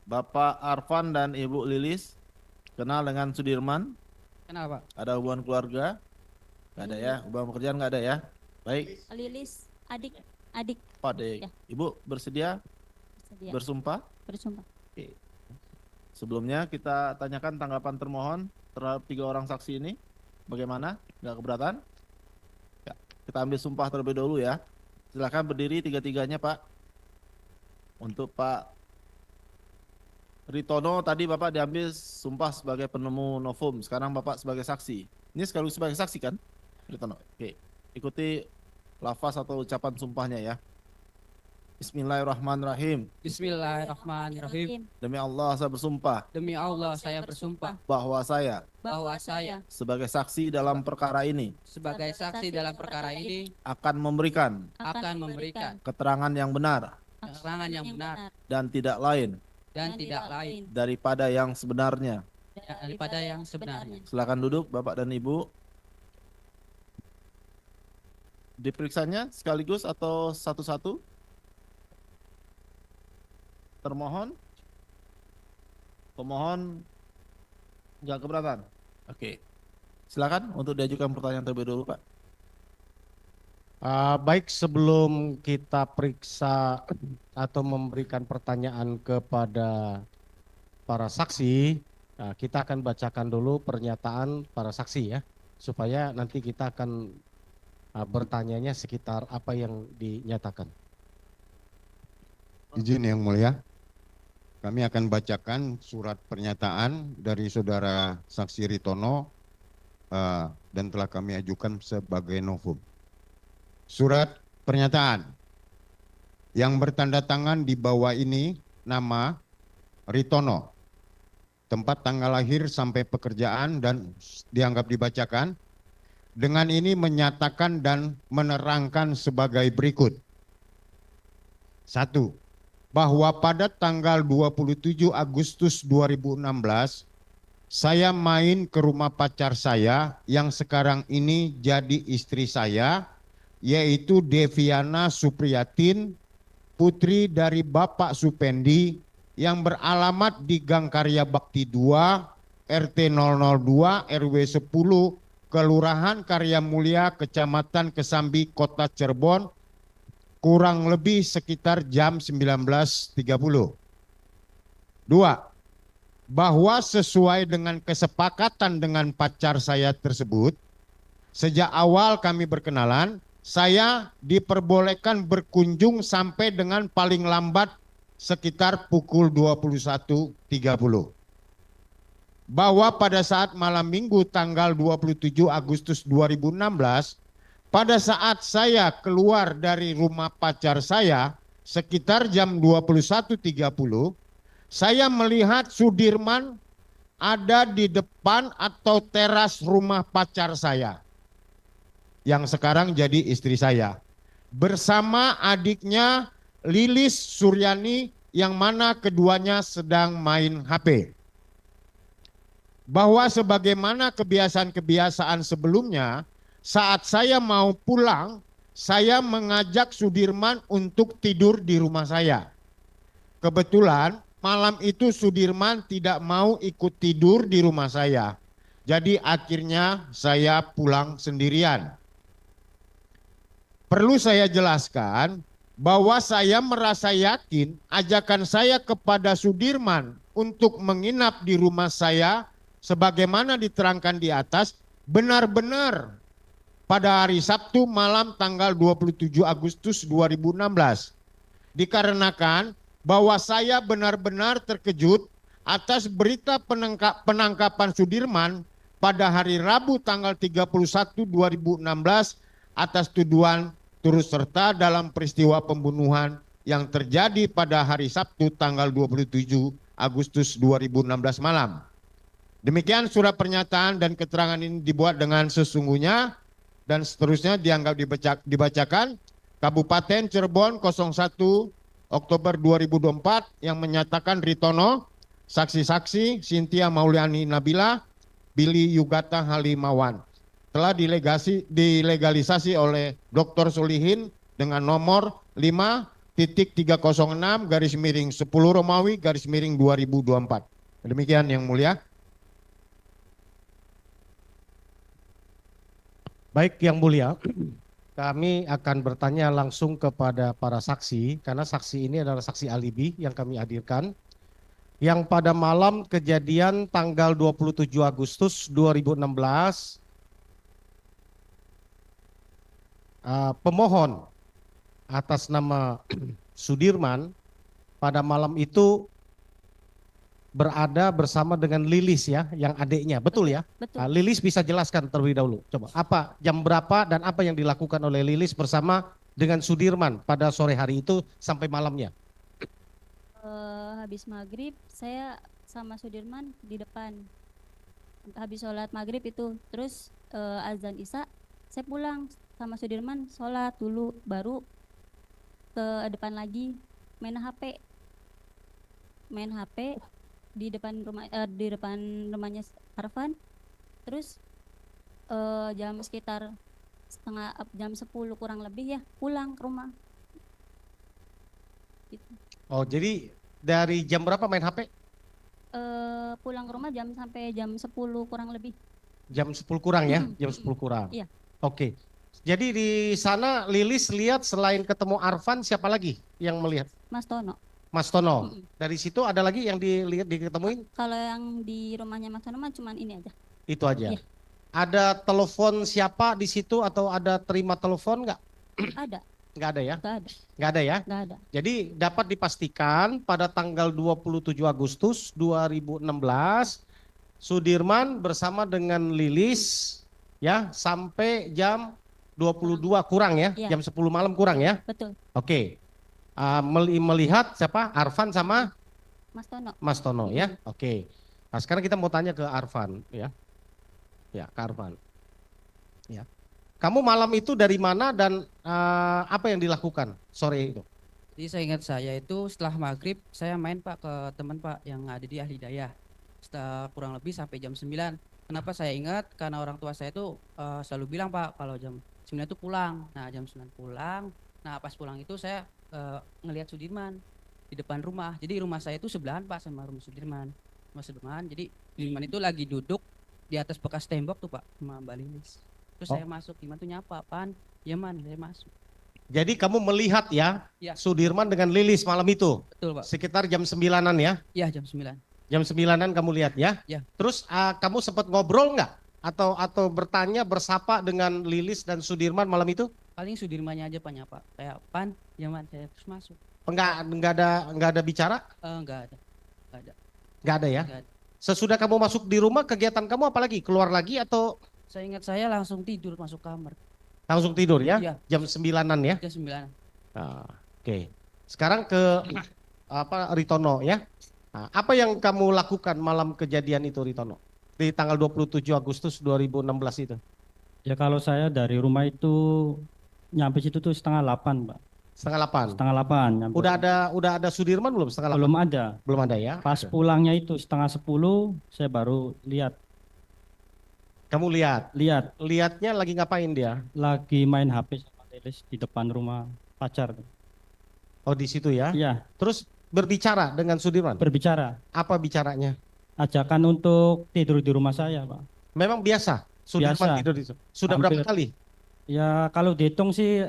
Bapak Arfan dan Ibu Lilis kenal dengan Sudirman? Kenapa? Ada hubungan keluarga? Nggak ada ya? Hubungan pekerjaan nggak ada ya? Baik, Lilis, adik Pak Dek. Ya. Ibu bersedia bersedia bersumpah? bersumpah. Oke. Sebelumnya kita tanyakan tanggapan termohon terhadap 3 orang saksi ini. Bagaimana? Nggak keberatan? Ya. Kita ambil sumpah terlebih dahulu ya. Silakan berdiri tiga-tiganya, Pak. Untuk Pak Ritono tadi Bapak diambil sumpah sebagai penemu novum. Sekarang Bapak sebagai saksi. Ini sekaligus sebagai saksi kan? Ritono. Oke. Ikuti lafaz atau ucapan sumpahnya ya. Bismillahirrahmanirrahim. Bismillahirrahmanirrahim. Demi Allah saya bersumpah Demi Allah saya bersumpah bahwa saya bahwa saya sebagai saksi dalam perkara ini sebagai saksi dalam perkara ini akan memberikan akan memberikan keterangan yang benar keterangan yang benar dan tidak lain dan tidak lain daripada yang sebenarnya. daripada yang sebenarnya. Silakan duduk Bapak dan Ibu. Diperiksanya sekaligus atau satu-satu? Termohon? Pemohon nggak keberatan? Oke. Silakan untuk diajukan pertanyaan terlebih dahulu, Pak. Baik, sebelum kita periksa atau memberikan pertanyaan kepada para saksi, kita akan bacakan dulu pernyataan para saksi ya, supaya nanti kita akan bertanyanya sekitar apa yang dinyatakan. Izin Yang Mulia, kami akan bacakan surat pernyataan dari Saudara Saksi Ritono dan telah kami ajukan sebagai novum. Surat pernyataan yang bertanda tangan di bawah ini nama Ritono, tempat tanggal lahir sampai pekerjaan dan dianggap dibacakan. Dengan ini menyatakan dan menerangkan sebagai berikut. 1. Bahwa pada tanggal 27 Agustus 2016 saya main ke rumah pacar saya yang sekarang ini jadi istri saya, yaitu Deviana Supriyatin, putri dari Bapak Supendi yang beralamat di Gang Karya Bakti 2, RT 002, RW 10, Kelurahan Karya Mulia, Kecamatan Kesambi, Kota Cirebon, kurang lebih sekitar jam 19.30. 2. Bahwa sesuai dengan kesepakatan dengan pacar saya tersebut, sejak awal kami berkenalan, saya diperbolehkan berkunjung sampai dengan paling lambat sekitar pukul 21.30. Bahwa pada saat malam minggu tanggal 27 Agustus 2016, pada saat saya keluar dari rumah pacar saya sekitar jam 21.30, saya melihat Sudirman ada di depan atau teras rumah pacar saya, yang sekarang jadi istri saya, bersama adiknya Lilis Suryani yang mana keduanya sedang main HP. Bahwa sebagaimana kebiasaan-kebiasaan sebelumnya, saat saya mau pulang, saya mengajak Sudirman untuk tidur di rumah saya. Kebetulan malam itu Sudirman tidak mau ikut tidur di rumah saya. Jadi akhirnya saya pulang sendirian. Perlu saya jelaskan bahwa saya merasa yakin ajakan saya kepada Sudirman untuk menginap di rumah saya sebagaimana diterangkan di atas benar-benar pada hari Sabtu malam tanggal 27 Agustus 2016. Dikarenakan bahwa saya benar-benar terkejut atas berita penangkapan Sudirman pada hari Rabu tanggal 31 2016 atas tuduhan turut serta dalam peristiwa pembunuhan yang terjadi pada hari Sabtu tanggal 27 Agustus 2016 malam. Demikian surat pernyataan dan keterangan ini dibuat dengan sesungguhnya dan seterusnya dianggap dibacakan. Kabupaten Cirebon 01 Oktober 2024 yang menyatakan Ritono, saksi-saksi Cynthia Mauliani Nabila, Billy Yugata Halimawan telah dilegalisasi oleh Dr. Solihin dengan nomor 5 garis miring 10 Romawi garis miring 2024. Demikian yang mulia. Baik yang mulia, kami akan bertanya langsung kepada para saksi karena saksi ini adalah saksi alibi yang kami hadirkan. Yang pada malam kejadian tanggal 27 Agustus 2016 pemohon atas nama Sudirman pada malam itu berada bersama dengan Lilis ya, yang adiknya, betul ya? Betul. Lilis bisa jelaskan terlebih dahulu, coba. Apa, jam berapa dan apa yang dilakukan oleh Lilis bersama dengan Sudirman pada sore hari itu sampai malamnya? Habis maghrib saya sama Sudirman di depan. Habis sholat maghrib itu, terus azan isya saya pulang sama Sudirman sholat dulu, baru ke depan lagi main HP di depan rumahnya Arfan. Terus jam sekitar jam 10 kurang lebih ya pulang ke rumah gitu. Oh, jadi dari jam berapa main HP? Pulang ke rumah sampai jam 10 kurang lebih. Jam 10 kurang ya, jam 10 kurang. Iya. Oke. Jadi di sana Lilis lihat selain ketemu Arfan siapa lagi yang melihat? Mas Tono. Mas Tono. Dari situ ada lagi yang dilihat diketemuin? Kalau yang di rumahnya Mas Tono mah cuman ini aja. Itu aja. Iya. Ada telepon siapa di situ atau ada terima telepon nggak? Ada. Nggak ada ya? Nggak ada. Nggak ada ya? Nggak ada. Jadi dapat dipastikan pada tanggal 27 Agustus 2016 Sudirman bersama dengan Lilis ya sampai jam 22 kurang ya, Iya. jam 10 malam kurang ya. Betul. Oke. Melihat siapa? Arfan sama Mas Tono. Mas Tono ya. Oke. Nah, sekarang kita mau tanya ke Arfan ya. Ya, ke Arfan. Ya. Kamu malam itu dari mana dan apa yang dilakukan sore itu? Jadi saya ingat saya itu setelah maghrib saya main Pak ke teman Pak yang ada di Ahli Daya. Setelah kurang lebih sampai jam 9. Kenapa saya ingat? Karena orang tua saya itu selalu bilang Pak kalau jam 9 itu pulang. Nah jam 9 pulang. Nah pas pulang itu saya ngelihat Sudirman di depan rumah. Jadi rumah saya itu sebelahan Pak sama rumah Sudirman. Jadi Sudirman itu lagi duduk di atas bekas tembok tuh Pak sama Mbak Lilis. Terus saya masuk, gimana tuh nyapa, Pan? Ya man, saya masuk. Jadi kamu melihat ya, Ya. Sudirman dengan Lilis malam itu? Betul Pak. Sekitar jam 9-an ya? Iya jam 9. Jam 9-an kamu lihat ya? Ya. Terus kamu sempat ngobrol nggak? Atau bertanya, bersapa dengan Lilis dan Sudirman malam itu? Paling Sudirmannya aja Pak nyapa. Kayak Pan, ya man, saya terus masuk. Nggak ada bicara? Enggak ada. Nggak ada ya? Nggak ada. Sesudah kamu masuk di rumah, kegiatan kamu apa lagi? Keluar lagi atau Saya ingat saya langsung tidur masuk kamar. langsung tidur ya? Iya. Jam 9-an ya? Jam 9. Oke. Sekarang ke Ritono ya. Nah, apa yang kamu lakukan malam kejadian itu Ritono? Di tanggal 27 Agustus 2016 itu. Ya kalau saya dari rumah itu nyampe situ tuh 7:30 Pak. Setengah 8. 7:30 nyampe. Udah ada Sudirman belum setengah 8? Belum ada. Belum ada ya? Pas pulangnya itu 9:30 saya baru lihat Kamu lihat. Lihatnya lagi ngapain dia? lagi main HP sama Lilis di depan rumah pacar. Oh di situ ya? Iya, Terus berbicara dengan Sudirman. berbicara. Apa bicaranya? Ajakan untuk tidur di rumah saya, Pak. Memang biasa. Sudirman Biasa. tidur di situ. Sudah berapa Hampir. kali? Ya kalau dihitung sih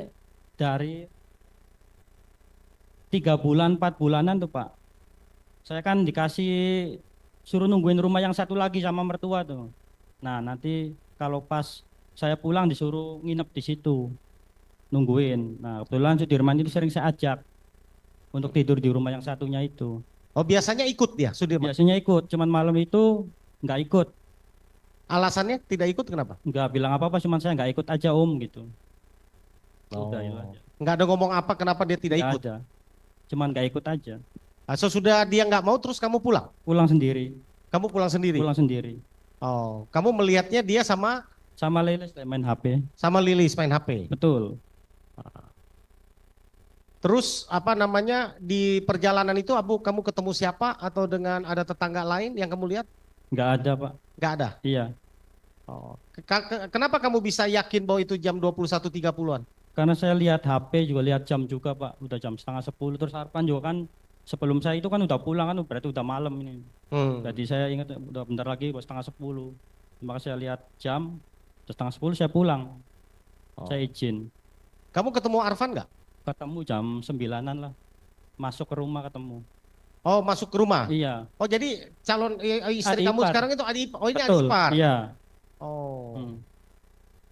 dari 3 bulan, 4 bulanan tuh Pak. Saya kan dikasih suruh nungguin rumah yang satu lagi sama mertua tuh. Nah nanti kalau pas saya pulang disuruh nginep di situ, nungguin. Nah kebetulan Sudirman itu sering saya ajak untuk tidur di rumah yang satunya itu. Oh biasanya ikut dia Sudirman. Biasanya ikut, cuman malam itu nggak ikut. Alasannya tidak ikut kenapa? Nggak bilang apa-apa, cuman saya nggak ikut aja Om gitu. Udah itu aja. Nggak ada ngomong apa kenapa dia tidak Nggak ikut. ada. Cuman nggak ikut aja. Sesudah dia nggak mau terus kamu pulang. Pulang sendiri. Kamu pulang sendiri. Pulang sendiri. Oh, kamu melihatnya dia sama Sama Lilis main HP. Lilis main HP. Betul. Terus apa namanya di perjalanan itu kamu ketemu siapa atau dengan ada tetangga lain yang kamu lihat? Nggak ada Pak. Nggak ada. Iya. Oh. Kenapa kamu bisa yakin bahwa itu jam 21.30-an? Karena saya lihat HP juga, lihat jam juga Pak, udah jam setengah 10. Terus Arfan juga kan sebelum saya itu kan udah pulang kan, berarti udah malam ini. Jadi saya ingat udah bentar lagi setengah 10. Maka saya lihat jam, setengah 10 saya pulang. Oh. Saya izin. Kamu ketemu Arfan nggak? Ketemu jam 9-an lah. Masuk ke rumah ketemu. Oh, masuk ke rumah. Iya. Oh, jadi calon istri Adik kamu ipar. sekarang itu adik, oh ini adik Betul. ipar. Iya. Oh. Hmm.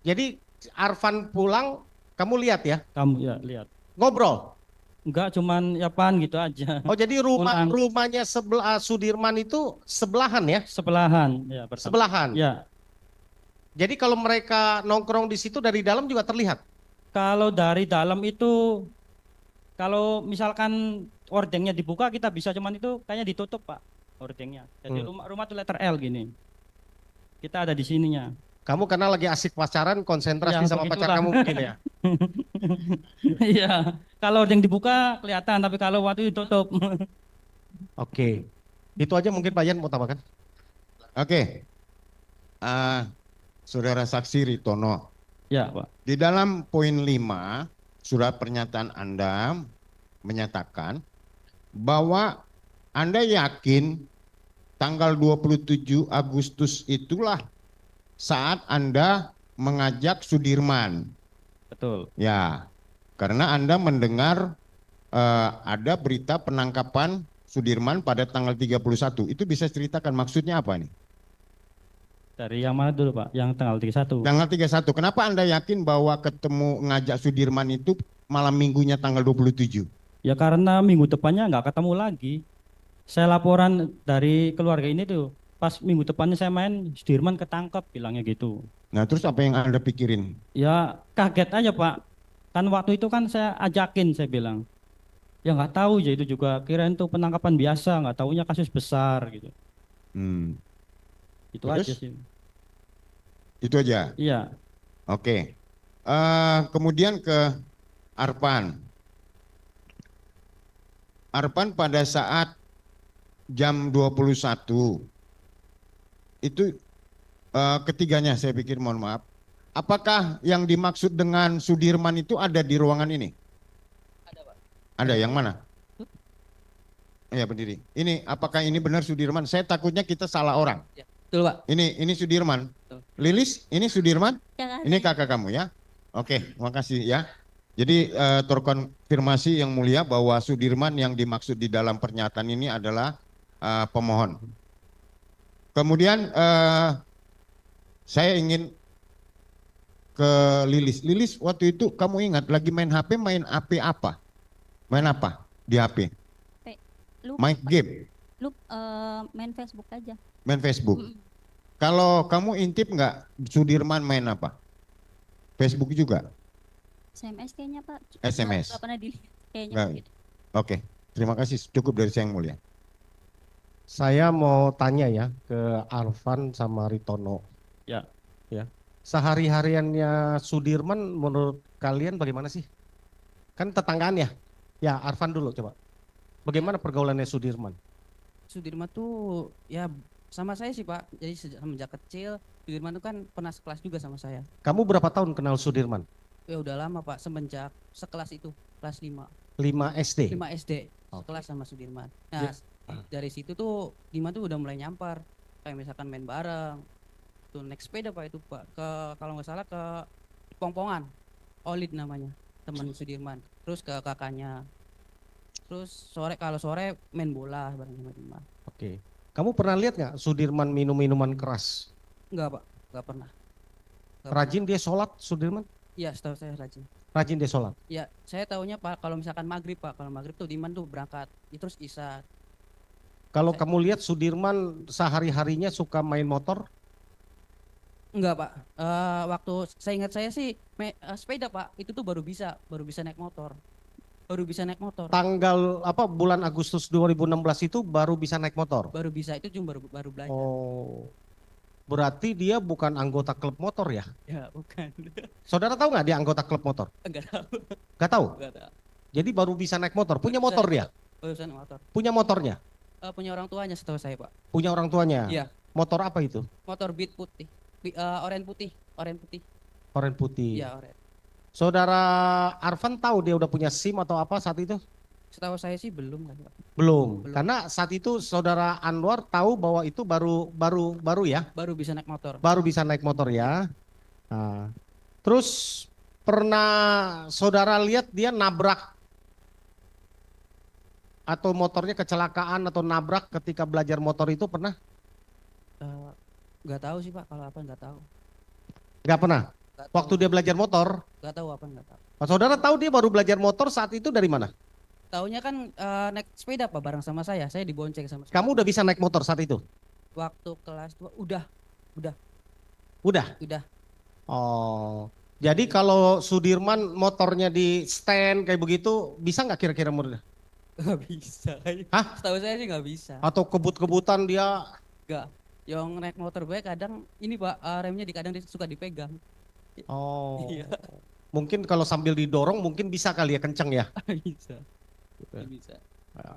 Jadi Arfan pulang, kamu lihat ya, Kamu ya lihat. ngobrol. Enggak, cuman ya pan gitu aja. Oh, jadi Pulang. rumahnya sebelah Sudirman itu sebelahan ya? Sebelahan. Ya, bersama. Sebelahan. Ya. Jadi kalau mereka nongkrong di situ dari dalam juga terlihat. Kalau dari dalam itu, kalau misalkan ordengnya dibuka kita bisa, cuman itu kayaknya ditutup Pak ordengnya. Jadi rumah tuh letter L gini. Kita ada di sininya. Kamu karena lagi asik pacaran, konsentrasi Ya, sama pacar begitulah. kamu mungkin ya. Iya. Kalau ordeng dibuka kelihatan, tapi kalau waktu ditutup. Oke. Itu aja mungkin Pak Yan mau tambahkan. Oke. Saudara saksi Ritono, Ya Pak. di dalam poin 5 surat pernyataan Anda menyatakan bahwa Anda yakin tanggal 27 Agustus itulah saat Anda mengajak Sudirman. Betul. Ya, karena Anda mendengar ada berita penangkapan Sudirman pada tanggal 31. Itu bisa ceritakan maksudnya apa nih? Dari yang mana dulu Pak? Yang tanggal 31. Tanggal 31. Kenapa Anda yakin bahwa ketemu ngajak Sudirman itu malam minggunya tanggal 27? Ya karena minggu depannya nggak ketemu lagi. Saya laporan dari keluarga ini tuh, pas minggu depannya saya main, Sudirman ketangkep, bilangnya gitu. Nah, terus apa yang Anda pikirin? Ya kaget aja Pak. Kan waktu itu kan saya ajakin, saya bilang. Ya nggak tahu ya, itu juga kirain itu penangkapan biasa, nggak taunya kasus besar gitu. Hmm, Itu Terus? aja sih. itu aja. Iya. Oke. Kemudian ke Arpan. Arpan pada saat jam 21 itu ketiganya saya pikir, mohon maaf. Apakah yang dimaksud dengan Sudirman itu ada di ruangan ini? Ada Pak. Ada, yang mana? Ya, berdiri. Ini apakah ini benar Sudirman? Saya takutnya kita salah orang. Betul Pak. Ini Sudirman. Betul. Lilis, ini Sudirman? Kakak Ini saya. kakak kamu ya? Oke, makasih ya. Jadi terkonfirmasi yang mulia bahwa Sudirman yang dimaksud di dalam pernyataan ini adalah pemohon. Kemudian saya ingin ke Lilis. Lilis, waktu itu kamu ingat lagi main HP apa? Main apa di HP? Lupa, Main game, main Facebook aja. main Facebook. Mm-mm. Kalau kamu intip nggak Sudirman main apa? Facebook juga? SMS kayaknya Pak. SMS. Nggak pernah dilihat kayaknya. Nggak. Gitu. Oke, terima kasih. Cukup dari saya yang mulia. Saya mau tanya ya ke Arfan sama Ritono. Ya. Ya. Sehari-hariannya Sudirman menurut kalian bagaimana sih? Kan tetanggaan ya? Ya, Arfan dulu coba. Bagaimana pergaulannya Sudirman? Sudirman tuh ya sama saya sih Pak. Jadi semenjak kecil Sudirman tuh kan pernah sekelas juga sama saya. Kamu berapa tahun kenal Sudirman? Ya udah lama Pak, semenjak sekelas itu, kelas 5. 5 SD. 5 SD, Oke. sekelas sama Sudirman. Nah, dari situ tuh Diman tuh udah mulai nyampar. Kayak misalkan main bareng. Tuh naik sepeda Pak itu Pak. Kalau nggak salah ke Pongpongan. Olid namanya, teman Sudirman. Terus ke kakaknya. Terus kalau sore main bola bareng sama Diman. Oke. Kamu pernah lihat nggak Sudirman minum minuman keras? Enggak Pak, nggak pernah. Nggak Rajin dia sholat Sudirman? pernah. Iya, setahu saya rajin. Rajin dia sholat. Ya, saya taunya Pak kalau misalkan maghrib Pak, kalau maghrib tuh Diman tuh berangkat, terus Isya. Kalau Saya- kamu lihat Sudirman sehari-harinya suka main motor? Enggak Pak, waktu saya ingat saya sih sepeda Pak, itu tuh baru bisa naik motor. Baru bisa naik motor. Tanggal apa bulan Agustus 2016 itu baru bisa naik motor. Baru bisa itu cuma baru belajar. Oh. Berarti dia bukan anggota klub motor ya? Ya, bukan. Saudara tahu nggak dia anggota klub motor? Enggak tahu, Gak tahu. enggak tahu. Jadi baru bisa naik motor. Punya motor dia? Barusan motor. Punya motornya? Punya orang tuanya setahu saya Pak. Punya orang tuanya? Iya. Motor apa itu? Motor Beat putih. Oranye putih, oranye putih. Oren putih. Iya, oranye. Saudara Arfan tahu dia udah punya SIM atau apa saat itu? Setahu saya sih belum kan, Pak. Belum. Belum. Karena saat itu saudara Anwar tahu bahwa itu baru ya, Baru bisa naik motor. baru bisa naik motor ya. Nah, terus pernah saudara lihat dia nabrak atau motornya kecelakaan atau nabrak ketika belajar motor itu pernah? Eh, nggak tahu sih Pak, kalau apa nggak tahu. Nggak pernah. Nggak tahu. Waktu dia belajar motor, Nggak tahu apa nggak tahu. saudara tahu dia baru belajar motor saat itu dari mana? Taunya kan naik sepeda Pak bareng sama saya dibonceng sama Kamu udah bisa naik motor saat itu? waktu kelas 2 Udah. udah. Oh, jadi kalau Sudirman motornya di stand kayak begitu, bisa nggak kira-kira menurut? Nggak bisa. Hah? Setahu saya sih nggak bisa. Atau kebut-kebutan dia? Nggak. Yang naik motor gue kadang ini Pak, remnya kadang suka dipegang. Oh, Iya. mungkin kalau sambil didorong mungkin bisa kali ya, kenceng ya? Bisa. Bisa.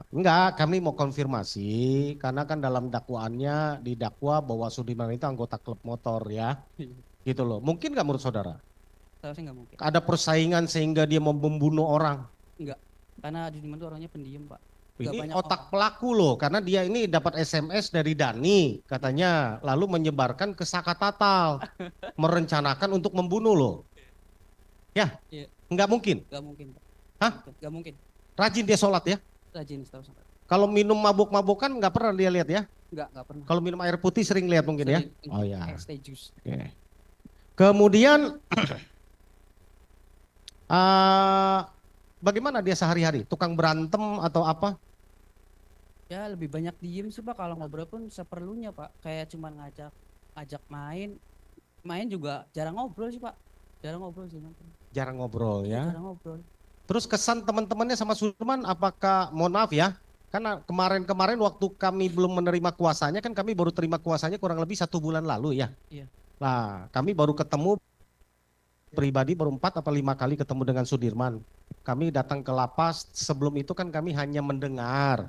Enggak, kami mau konfirmasi karena kan dalam dakwaannya didakwa bahwa Sudirman itu anggota klub motor ya, gitu loh. Mungkin nggak menurut saudara? Tahu saya nggak mungkin. Ada persaingan sehingga dia mau membunuh orang? Karena di mana tuh orangnya pendiam Pak. Nggak Ini banyak otak pelaku loh, karena dia ini dapat SMS dari Dani katanya, lalu menyebarkan ke Sakatatal, merencanakan untuk membunuh loh. Ya, Iya. nggak mungkin. Nggak mungkin Pak. Hah? Nggak mungkin. Rajin dia sholat ya. Rajin setahu saya. Kalau minum mabuk-mabukan nggak pernah dia lihat ya. Nggak pernah. Kalau minum air putih sering lihat mungkin ya. Sering. Oh ya. Es teh jus. Oke. Kemudian bagaimana dia sehari-hari? Tukang berantem atau apa? Ya lebih banyak diem sih Pak, kalau ngobrol pun seperlunya Pak. Kayak cuman ngajak main. Main juga jarang ngobrol sih Pak. Jarang ngobrol sih. Jarang ngobrol ya. Jarang ngobrol. Terus kesan teman-temannya sama Sudirman apakah, mohon maaf ya, karena kemarin-kemarin waktu kami belum menerima kuasanya, kan kami baru terima kuasanya kurang lebih 1 bulan lalu ya. Iya. Nah, kami baru ketemu pribadi baru 4 atau 5 kali ketemu dengan Sudirman. Kami datang ke lapas, sebelum itu kan kami hanya mendengar.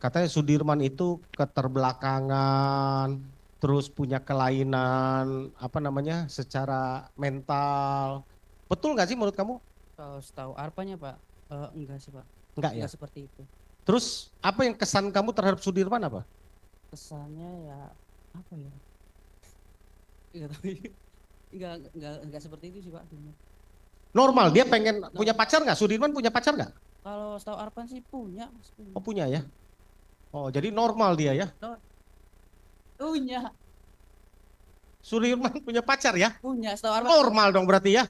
Katanya Sudirman itu keterbelakangan, terus punya kelainan, apa namanya, secara mental. Betul nggak sih menurut kamu? Kalau setahu Arpanya Pak, enggak sih Pak. Enggak ya? Enggak seperti itu. Terus apa yang kesan kamu terhadap Sudirman apa? Kesannya ya apa ya? Enggak tahu. Enggak seperti itu sih Pak. Normal, dia pengen punya pacar nggak? Sudirman punya pacar nggak? Kalau setahu Arpan sih punya. Oh punya ya? Oh jadi normal dia ya? Punya. Sudirman punya pacar ya? Punya setahu Arpan. Normal dong berarti ya?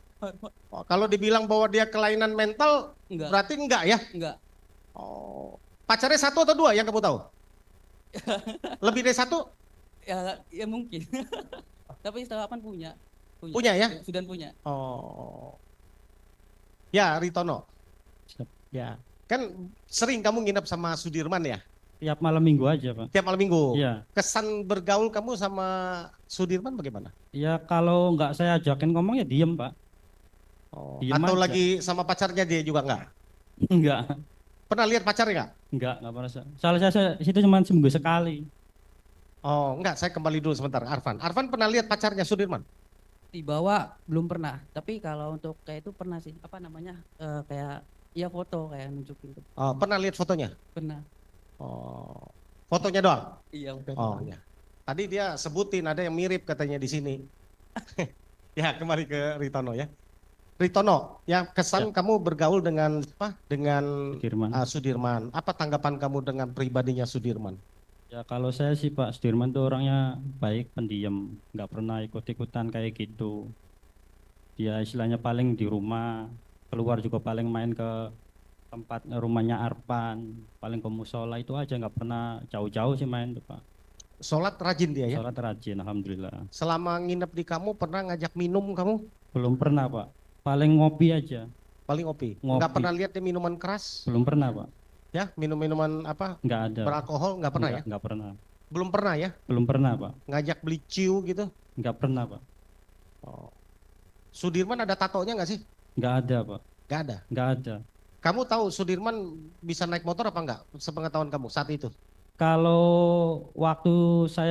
Oh, kalau dibilang bahwa dia kelainan mental, Enggak. berarti enggak ya? Enggak. Oh, pacarnya 1 atau 2 yang kamu tahu? Lebih dari 1? Ya mungkin. Tapi setahu Arpan punya. Punya ya? Sudah punya. Oh, ya Ritono. Siap. Ya, kan sering kamu nginep sama Sudirman ya? Tiap malam minggu aja Pak. Tiap malam minggu. Iya. Kesan bergaul kamu sama Sudirman bagaimana? Ya kalau nggak saya ajakin ngomong ya diem Pak. Oh, Diem atau aja. lagi sama pacarnya dia juga enggak? Enggak. Pernah lihat pacarnya enggak? Enggak pernah. Soalnya saya situ cuma seminggu sekali. Oh, enggak, saya kembali dulu sebentar. Arfan. Arfan pernah lihat pacarnya Sudirman? Dibawa belum pernah. Tapi kalau untuk kayak itu pernah sih. Apa namanya? Kayak ya foto kayak nunjukin tuh. Oh, pernah lihat fotonya? Pernah. Oh, fotonya doang? Iya. Oh, ya. Tadi dia sebutin ada yang mirip katanya di sini. Ya, kembali ke Ritono ya. Ritono, yang kesan kamu bergaul dengan apa? Dengan Sudirman. Sudirman. Apa tanggapan kamu dengan pribadinya Sudirman? Ya kalau saya sih Pak Sudirman tuh orangnya baik, pendiam, nggak pernah ikut-ikutan kayak gitu. Dia istilahnya paling di rumah, keluar juga paling main ke tempat rumahnya Arpan, paling ke musola itu aja, nggak pernah jauh-jauh sih main tuh Pak. Sholat rajin dia ya? Sholat rajin, alhamdulillah. Selama nginep di kamu pernah ngajak minum kamu? Belum pernah Pak, paling ngopi aja. Paling ngopi. Ngopi. Nggak pernah lihat dia minuman keras? Belum pernah Pak, Ya, minum-minuman apa? nggak ada. Beralkohol nggak pernah ya? Nggak pernah, Belum pernah ya? belum pernah Pak, Ngajak beli ciu gitu? nggak pernah Pak, Oh. Sudirman ada tatonya nggak sih? nggak ada Pak, Nggak ada. nggak ada. Kamu tahu Sudirman bisa naik motor apa enggak? Sepengetahuan kamu saat itu? Kalau waktu saya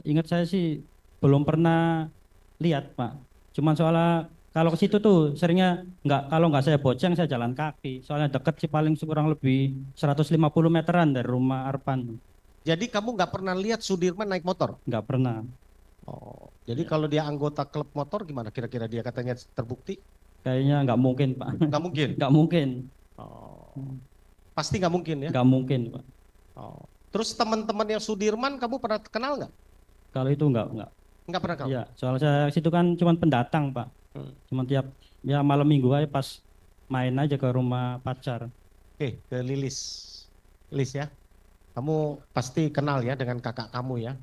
ingat saya sih belum pernah lihat Pak. Cuman soalnya Kalau ke situ tuh seringnya kalau nggak saya boceng saya jalan kaki. Soalnya deket sih paling kurang lebih 150 meteran dari rumah Arfan. Jadi kamu nggak pernah lihat Sudirman naik motor? Nggak pernah. Oh, jadi Ya. kalau dia anggota klub motor gimana kira-kira dia katanya terbukti? Kayaknya nggak mungkin Pak. Nggak mungkin. Nggak mungkin. Oh, pasti nggak mungkin ya? Nggak mungkin Pak. Oh. Terus teman-teman yang Sudirman kamu pernah kenal nggak? Kalau itu nggak. Nggak pernah kenal? Iya, soalnya saya situ kan cuma pendatang Pak. Cuma tiap ya malam minggu aja pas main aja ke rumah pacar. Oke, ke Lilis. Lilis ya, kamu pasti kenal ya dengan kakak kamu ya.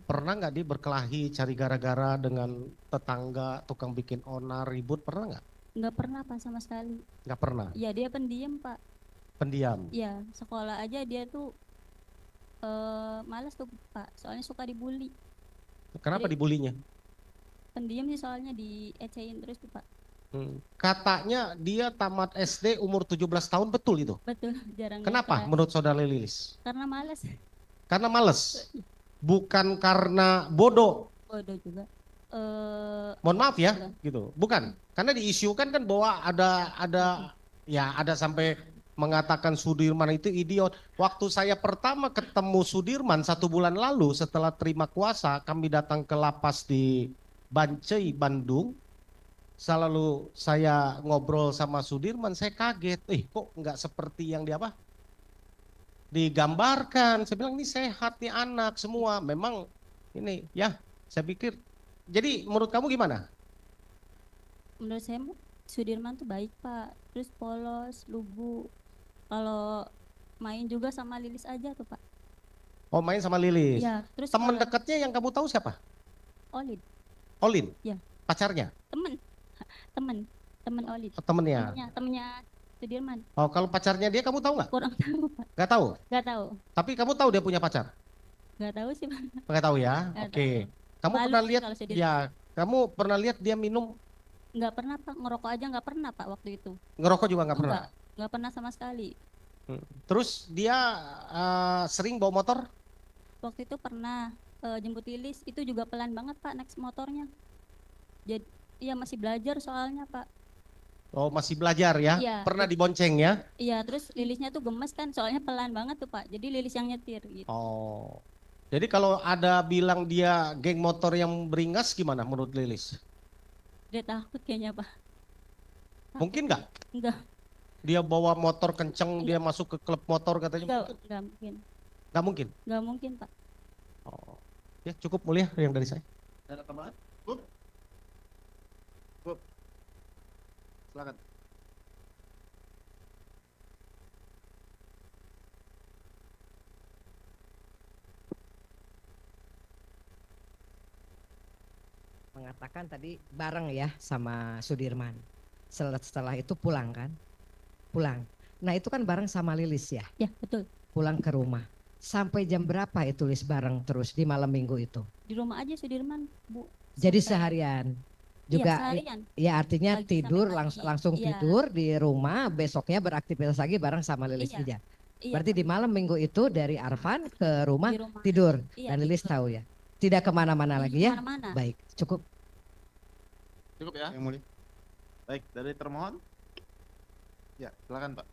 Pernah nggak dia berkelahi, cari gara-gara dengan tetangga, tukang bikin onar, ribut, pernah nggak? Nggak pernah Pak sama sekali. Nggak pernah, Ya dia pendiam Pak. pendiam. Ya sekolah aja dia tuh malas tuh Pak. Soalnya suka dibully. Kenapa Jadi- dibulinya? Pendiam sih soalnya diecehin terus tuh Pak. Katanya dia tamat SD umur 17 tahun, betul itu? Betul, jarang Kenapa kelas. menurut saudara Lilis? Karena malas. Karena males, bukan karena bodoh. Bodoh juga. Mohon maaf ya, Bukan. gitu. Bukan, karena diisukan kan bahwa ada sampai mengatakan Sudirman itu idiot. Waktu saya pertama ketemu Sudirman 1 bulan lalu setelah terima kuasa, kami datang ke lapas di Bancai, Bandung. Selalu saya ngobrol sama Sudirman, saya kaget. Kok nggak seperti yang digambarkan. Saya bilang ini sehat nih anak semua. Memang ini ya, saya pikir. Jadi menurut kamu gimana? Menurut saya Sudirman tuh baik Pak. Terus polos, lugu. Kalau main juga sama Lilis aja tuh Pak. Oh, main sama Lilis. Ya, terus Teman kalau dekatnya yang kamu tahu siapa? Olid, Olin? Ya. Pacarnya? temen Olid. Oh, temennya? Temennya Sudirman. Oh, kalau pacarnya dia kamu tahu nggak? Kurang tahu Pak. Nggak tahu. Nggak tahu. Tapi kamu tahu dia punya pacar? Nggak tahu sih Pak. Nggak tahu ya? Nggak Oke. Kamu Malu pernah sih lihat? kalau Sudirman. Ya, kamu pernah lihat dia minum, Nggak pernah Pak. Ngerokok aja nggak pernah Pak waktu itu. ngerokok juga nggak pernah. Nggak pernah sama sekali. Terus dia sering bawa motor? Waktu itu pernah jemput Lilis. Itu juga pelan banget Pak naik motornya. Jadi iya masih belajar soalnya Pak. Oh, masih belajar ya? Iya. Pernah dibonceng ya? Iya, terus Lilisnya tuh gemes kan, soalnya pelan banget tuh Pak. Jadi Lilis yang nyetir gitu. Oh. Jadi kalau ada bilang dia geng motor yang beringas gimana menurut Lilis? Dia takut kayaknya Pak. Mungkin nggak? Enggak, Dia bawa motor kenceng, dia masuk ke klub motor katanya? enggak mungkin. Nggak mungkin? Enggak mungkin Pak. Oh. Ya cukup mulia yang dari saya. Ada tambahan? Bub? Silakan. Mengatakan tadi bareng ya sama Sudirman. Setelah itu pulang kan? Pulang. Nah itu kan bareng sama Lilis ya? Ya, betul. Pulang ke rumah. Sampai jam berapa itu Lilis bareng terus di malam minggu itu? Di rumah aja Sudirman, Bu. Jadi Sampai- seharian? Iya, Juga seharian. ya artinya Pagi tidur sampai pagi. langsung Iya. tidur di rumah, besoknya beraktivitas lagi bareng sama Lilis Iya. aja. Iya, Berarti di malam minggu itu dari Arfan ke rumah di rumah. tidur Iya, dan Lilis tidur. tahu ya? Tidak kemana-mana lagi ya? Kemana-mana. Baik, cukup. Cukup ya? Yang mulia. Baik, dari termohon. Ya, silakan Pak.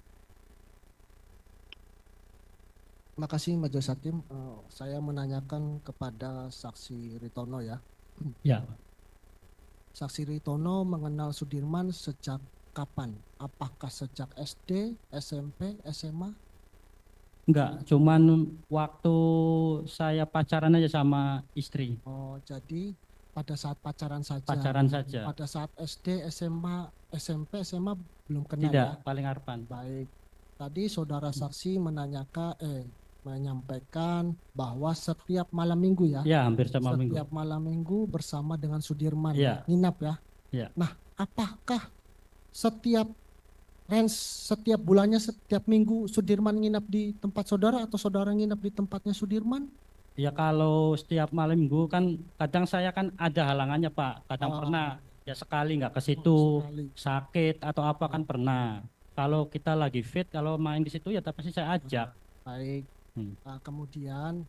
Terima kasih Majelis Hakim. Saya menanyakan kepada saksi Ritono ya. Ya. Saksi Ritono mengenal Sudirman sejak kapan? Apakah sejak SD, SMP, SMA? Enggak, cuman waktu saya pacaran aja sama istri. Oh, jadi pada saat pacaran saja. Pacaran saja. Pada saat SD, SMA, SMP, SMA belum kenal Tidak, ya. paling Arfan. Baik. Tadi saudara saksi menyampaikan bahwa setiap malam minggu ya. Ya, hampir sama minggu. Setiap malam minggu bersama dengan Sudirman Iya. nginap ya. Iya. Nah, apakah setiap setiap bulannya, setiap minggu Sudirman nginap di tempat saudara atau saudara nginap di tempatnya Sudirman? Ya kalau setiap malam minggu kan kadang saya kan ada halangannya Pak. Kadang Oh. pernah ya sekali nggak ke situ, Sekali. sakit atau apa kan pernah. Kalau kita lagi fit, kalau main di situ ya pasti saya ajak. Baik. Hmm. Kemudian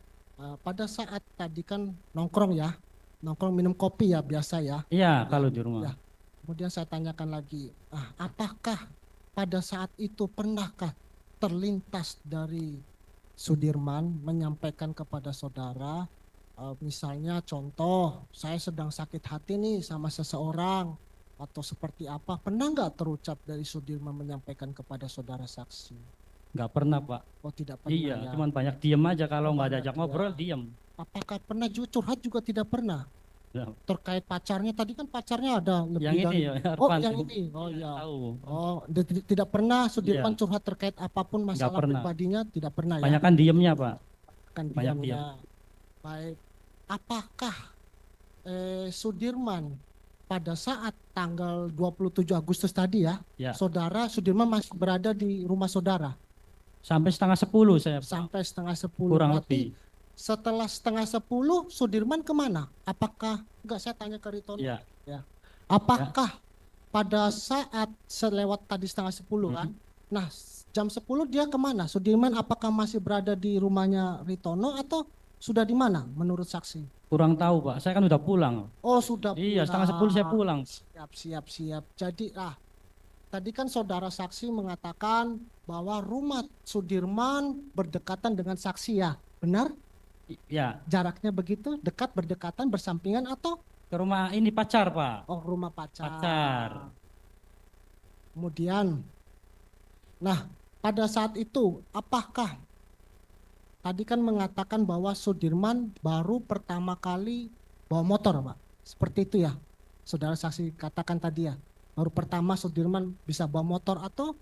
pada saat tadi kan nongkrong ya, nongkrong minum kopi ya biasa ya. Iya, kalau di rumah. Ya. Kemudian saya tanyakan lagi, apakah pada saat itu pernahkah terlintas dari Sudirman menyampaikan kepada saudara, misalnya contoh, saya sedang sakit hati nih sama seseorang atau seperti apa, pernah nggak terucap dari Sudirman menyampaikan kepada saudara saksi? Nggak pernah Pak. Oh tidak pernah Iya, ya. cuman banyak diem aja kalau Oh, nggak banyak diajak ya. ngobrol diem. Apakah pernah curhat juga tidak pernah? Ya. Terkait pacarnya, tadi kan pacarnya ada lebih Yang ini dari... ya, Oh Arfan. yang ini, oh ya. Tahu. Oh, tidak pernah Sudirman Iya. curhat terkait apapun masalah pernah. pribadinya, tidak pernah ya? Banyak kan diemnya Pak. Kan banyak diamnya. Baik, apakah Sudirman pada saat tanggal 27 Agustus tadi ya, Ya. saudara Sudirman masih berada di rumah saudara Sampai setengah 10 saya Pak. sampai setengah 10. Kurang Berarti lebih. setelah setengah 10 Sudirman kemana? Apakah, enggak, saya tanya ke Ritono. Iya. Apakah pada saat selewat tadi setengah 10 kan? Nah, jam 10 dia kemana? Sudirman apakah masih berada di rumahnya Ritono atau sudah di mana menurut saksi? Kurang tahu Pak. Saya kan udah pulang. Oh sudah Iya, setengah 10 saya pulang. Siap. Jadi tadi kan saudara saksi mengatakan bahwa rumah Sudirman berdekatan dengan saksi ya, benar? Ya, Jaraknya begitu, dekat, berdekatan, bersampingan atau ke rumah ini pacar Pak. rumah pacar? Pacar. Kemudian, nah pada saat itu apakah tadi kan mengatakan bahwa Sudirman baru pertama kali bawa motor, Pak? Seperti itu ya, saudara saksi katakan tadi ya, baru pertama Sudirman bisa bawa motor atau?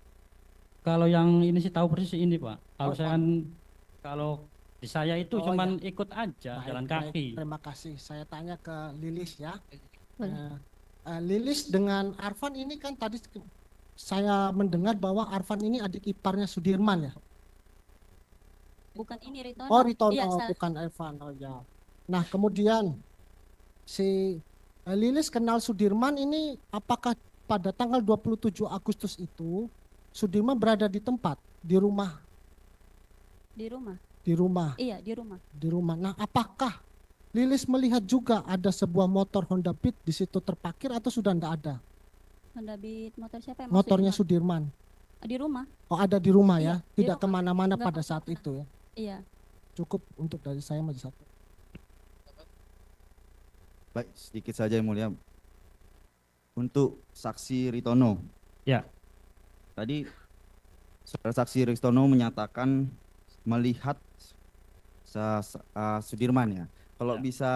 Kalau yang ini sih tahu persis ini Pak. Kalau Oh, saya kan, kalau di saya itu Oh, cuman ikut aja Baik, jalan baik, kaki. terima kasih. Saya tanya ke Lilis ya. Boleh. Lilis dengan Arfan ini kan tadi saya mendengar bahwa Arfan ini adik iparnya Sudirman ya. Bukan ini Ritono. Oh Ritono, Iya, salah. bukan Arfan. Oh ya. Nah kemudian si Lilis kenal Sudirman ini apakah pada tanggal 27 Agustus itu Sudirman berada di tempat, di rumah, Di rumah. di rumah, Iya, di rumah. di rumah. Nah apakah Lilis melihat juga ada sebuah motor Honda Beat di situ terparkir atau sudah tidak ada? Honda Beat motor siapa yang Motornya maksudnya? Sudirman. Di rumah. Oh ada di rumah Iya, ya, di tidak rumah. kemana-mana Nggak pada saat kemana-mana. itu ya. Iya. Cukup untuk dari saya majelis hakim. Baik, sedikit saja yang mulia. Untuk saksi Ritono. Ya. Tadi saudara saksi Ritono menyatakan melihat Sudirman ya. Kalau Ya. bisa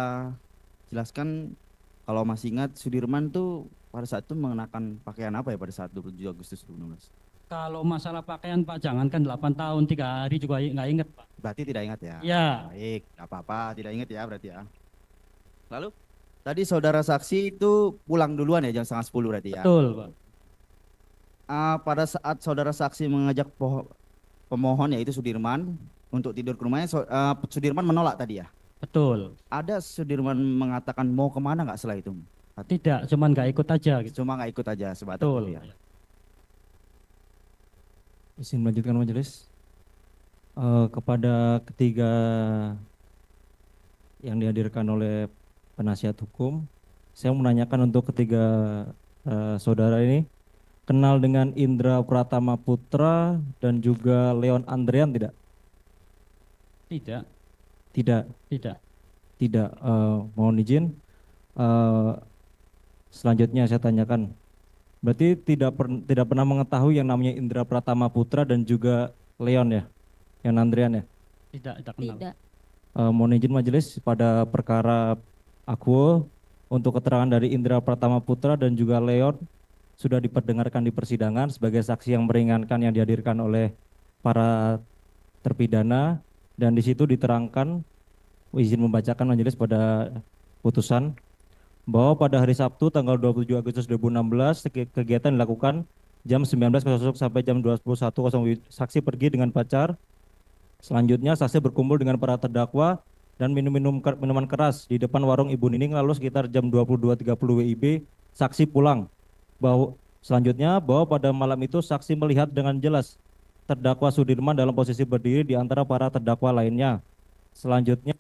jelaskan, kalau masih ingat Sudirman tuh pada saat itu mengenakan pakaian apa ya pada saat 27 Agustus 2016? Kalau masalah pakaian Pak, jangankan 8 tahun, 3 hari juga nggak inget Pak. Berarti tidak ingat ya? Ya. Baik, nggak apa-apa, tidak ingat ya berarti ya. Lalu tadi saudara saksi itu pulang duluan ya jam setengah 10 berarti ya? Betul Pak. Pada saat saudara saksi mengajak pemohon yaitu Sudirman untuk tidur ke rumahnya, Sudirman menolak tadi ya? Betul. Ada Sudirman mengatakan mau kemana nggak setelah itu? Tidak, cuman nggak ikut aja gitu. Cuma nggak ikut aja sebatas Betul. itu ya. Izin melanjutkan majelis. Kepada ketiga yang dihadirkan oleh penasihat hukum, saya menanyakan untuk ketiga saudara ini kenal dengan Indra Pratama Putra dan juga Leon Andrean tidak? Tidak, Tidak, tidak. tidak. Mohon izin. Selanjutnya saya tanyakan, berarti tidak pernah mengetahui yang namanya Indra Pratama Putra dan juga Leon ya, Leon Andrean ya? Tidak kenal. Tidak. Mohon izin majelis pada perkara akuo untuk keterangan dari Indra Pratama Putra dan juga Leon sudah diperdengarkan di persidangan sebagai saksi yang meringankan yang dihadirkan oleh para terpidana, dan di situ diterangkan, izin membacakan majelis pada putusan bahwa pada hari Sabtu tanggal 27 Agustus 2016 kegiatan dilakukan jam 19.00 sampai jam 21.00. Saksi pergi dengan pacar. Selanjutnya saksi berkumpul dengan para terdakwa dan minuman keras di depan warung Ibu Nining, lalu sekitar jam 22.30 WIB saksi pulang. Selanjutnya bahwa pada malam itu saksi melihat dengan jelas terdakwa Sudirman dalam posisi berdiri di antara para terdakwa lainnya. Selanjutnya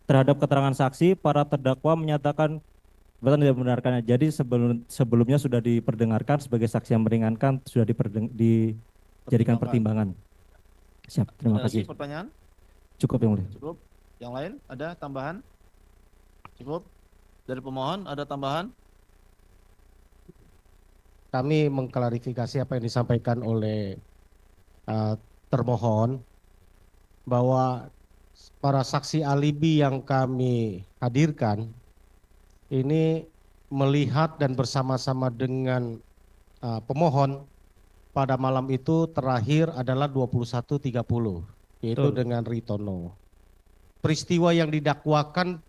terhadap keterangan saksi, para terdakwa menyatakan Keberatan tidak membenarkannya. Jadi sebelumnya sudah diperdengarkan sebagai saksi yang meringankan, sudah dijadikan pertimbangan. Siap, terima Ada lagi kasih. pertanyaan? Cukup yang mulia. Cukup. Yang lain ada tambahan? Cukup. Dari pemohon ada tambahan? Kami mengklarifikasi apa yang disampaikan oleh termohon bahwa para saksi alibi yang kami hadirkan ini melihat dan bersama-sama dengan pemohon pada malam itu terakhir adalah 21.30 yaitu Betul. dengan Ritono. Peristiwa yang didakwakan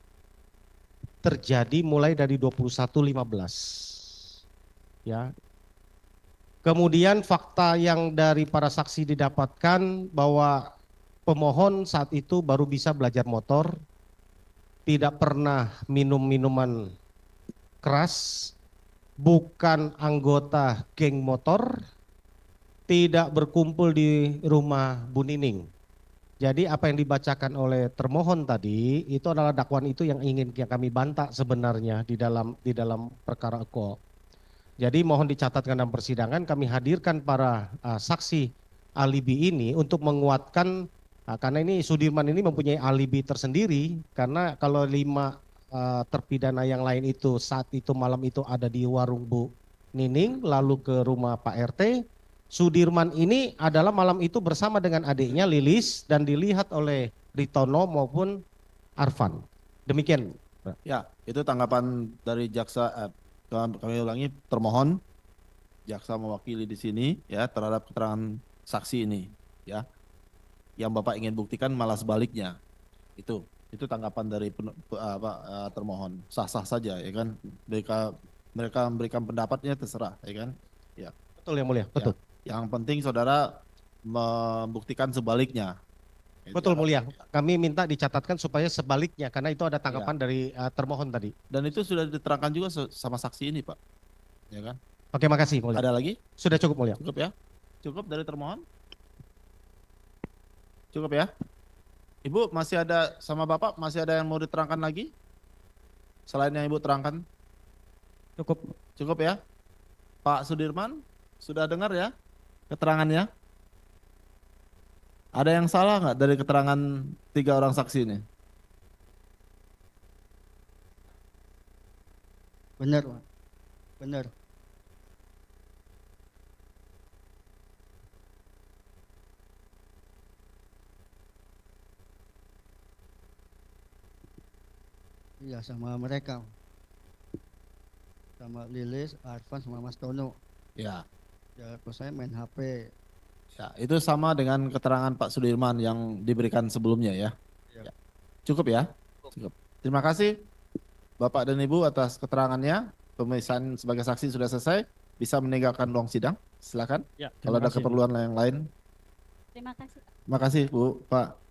terjadi mulai dari 21.15. Ya. Kemudian fakta yang dari para saksi didapatkan bahwa pemohon saat itu baru bisa belajar motor, tidak pernah minum minuman keras, bukan anggota geng motor, tidak berkumpul di rumah Bu Nining. Jadi apa yang dibacakan oleh termohon tadi itu adalah dakwaan itu yang ingin kami bantah sebenarnya di dalam perkara Eko. Jadi mohon dicatatkan dalam persidangan kami hadirkan para saksi alibi ini untuk menguatkan karena ini Sudirman ini mempunyai alibi tersendiri karena kalau 5 terpidana yang lain itu saat itu malam itu ada di warung Bu Nining lalu ke rumah Pak RT. Sudirman ini adalah malam itu bersama dengan adiknya Lilis dan dilihat oleh Ritono maupun Arfan. Demikian. Ya, itu tanggapan dari jaksa. Kami ulangi, termohon jaksa mewakili di sini ya terhadap keterangan saksi ini ya. Yang Bapak ingin buktikan malah sebaliknya. Itu tanggapan dari termohon. Sah-sah saja ya kan. Mereka memberikan pendapatnya terserah ya kan. Ya. Betul yang mulia, betul. Ya. Yang penting saudara membuktikan sebaliknya. Betul mulia. Kami minta dicatatkan supaya sebaliknya karena itu ada tanggapan dari termohon tadi. Dan itu sudah diterangkan juga sama saksi ini, Pak. Ya kan? Oke, makasih mulia. Ada lagi? Sudah cukup mulia. Cukup ya? Cukup dari termohon? Cukup ya? Ibu masih ada sama Bapak masih ada yang mau diterangkan lagi? Selain yang Ibu terangkan? Cukup. Cukup ya? Pak Sudirman, sudah dengar ya keterangannya? Ada yang salah nggak dari keterangan 3 orang saksi ini? Benar, Pak. Benar. Iya, sama mereka. Sama Lilis, Arfan, sama Mas Tono. Ya. Ya, kalau saya main HP. Ya, itu sama dengan keterangan Pak Sudirman yang diberikan sebelumnya ya. Ya. Cukup ya? Cukup. Terima kasih Bapak dan Ibu atas keterangannya. Pemeriksaan sebagai saksi sudah selesai. Bisa meninggalkan ruang sidang. Silakan. Ya, Kalau ada terima kasih. keperluan yang lain. Terima kasih. Terima kasih Bu, Pak.